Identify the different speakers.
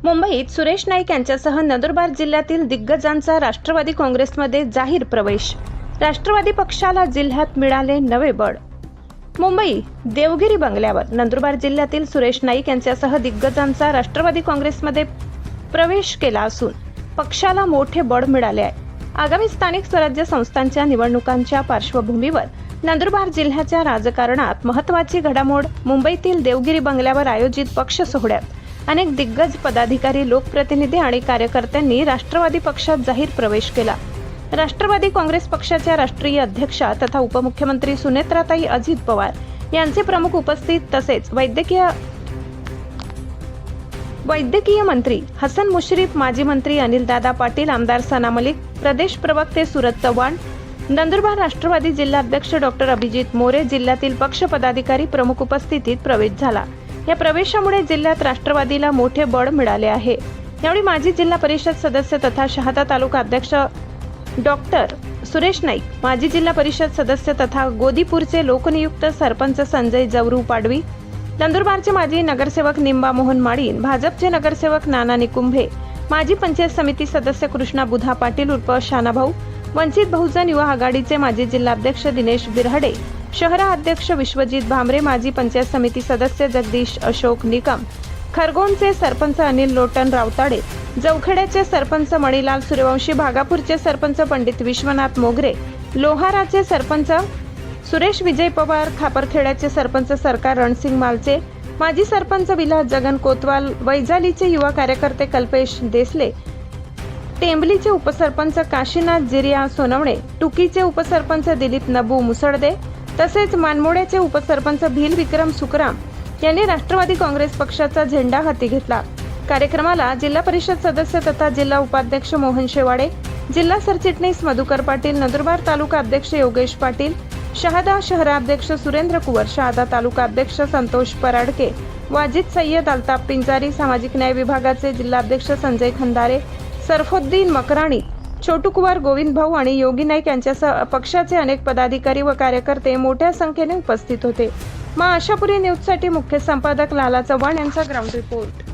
Speaker 1: मुंबईत सुरेश नाईक यांच्यासह नंदुरबार जिल्ह्यातील दिग्गजांचा राष्ट्रवादी काँग्रेसमध्ये जाहीर प्रवेश. राष्ट्रवादी पक्षाला जिल्ह्यात मिळाले नवे बळ. मुंबई देवगिरी बंगल्यावर नंदुरबार जिल्ह्यातील सुरेश नाईक यांच्यासह दिग्गजांचा राष्ट्रवादी काँग्रेसमध्ये प्रवेश केला असून पक्षाला मोठे बळ मिळाले आहे. आगामी स्थानिक स्वराज्य संस्थांच्या निवडणुकांच्या पार्श्वभूमीवर नंदुरबार जिल्ह्याच्या राजकारणात महत्त्वाची घडामोड. मुंबईतील देवगिरी बंगल्यावर आयोजित पक्ष सोहळ्यात अनेक दिग्गज पदाधिकारी, लोकप्रतिनिधी आणि कार्यकर्त्यांनी राष्ट्रवादी पक्षात जाहीर प्रवेश केला. राष्ट्रवादी काँग्रेस पक्षाच्या राष्ट्रीय अध्यक्षा तथा उपमुख्यमंत्री सुनेत्राताई अजित पवार यांचे प्रमुख उपस्थित, तसेच वैद्यकीय मंत्री हसन मुश्रीफ, माजी मंत्री अनिलदादा पाटील, आमदार सना मलिक, प्रदेश प्रवक्ते सुरज चव्हाण, नंदुरबार राष्ट्रवादी जिल्हाध्यक्ष डॉक्टर अभिजित मोरे, जिल्ह्यातील पक्ष पदाधिकारी प्रमुख उपस्थितीत प्रवेश झाला. या प्रवेशामुळे जिल्ह्यात राष्ट्रवादीला मोठे बळ मिळाले आहे. यावेळी माजी जिल्हा परिषद सदस्य तथा शहादा तालुका अध्यक्ष डॉक्टर सुरेश नाईक, माजी जिल्हा परिषद सदस्य तथा गोदीपूरचे लोकनियुक्त सरपंच संजय जवरू पाडवी, नंदुरबारचे माजी नगरसेवक निंबा मोहन माळीन, भाजपचे नगरसेवक नाना निकुंभे, माजी पंचायत समिती सदस्य कृष्णा बुधा पाटील उर्फ शानाभाऊ, वंचित बहुजन युवा आघाडीचे माजी जिल्हाध्यक्ष दिनेश बिरहडे, शहराध्यक्ष विश्वजित भामरे, माजी पंचायत समिती सदस्य जगदीश अशोक निकम, खरगोनचे सरपंच अनिल लोटन रावताडे, जवखेड्याचे सरपंच मणिलाल सूर्यवंशी, भागापूरचे सरपंच पंडित विश्वनाथ मोगरे, लोहाराचे सरपंच सुरेश विजय पवार, खापरखेड्याचे सरपंच सरकार रणसिंग मालचे, माजी सरपंच विलास जगन कोतवाल, वैजालीचे युवा कार्यकर्ते कल्पेश देसले, टेंबलीचे उपसरपंच काशीनाथ जिरिया सोनवणे, टुकीचे उपसरपंच दिलीप नबू मुसळदे, तसेच मानमोड्याचे उपसरपंच भील विक्रम सुकराम यांनी राष्ट्रवादी काँग्रेस पक्षाचा झेंडा हाती घेतला. कार्यक्रमाला जिल्हा परिषद सदस्य तथा जिल्हा उपाध्यक्ष मोहन शेवाडे, जिल्हा सरचिटणीस मधुकर पाटील, नंदुरबार तालुका अध्यक्ष योगेश पाटील, शहादा शहराध्यक्ष सुरेंद्र कुवर, शहादा तालुका अध्यक्ष संतोष पराडके, वाजिद सय्यद, अल्ताफ पिंजारी, सामाजिक न्याय विभागाचे जिल्हाध्यक्ष संजय खंदारे, सरफुद्दीन मकराणी, छोटू कुमार, गोविंद भाऊ आणि योगी नाईक यांच्यासह पक्षाचे अनेक पदाधिकारी व कार्यकर्ते मोठ्या संख्येने उपस्थित होते. मा आशापुरी न्यूजसाठी मुख्य संपादक लाला चव्हाण यांचा ग्राउंड रिपोर्ट.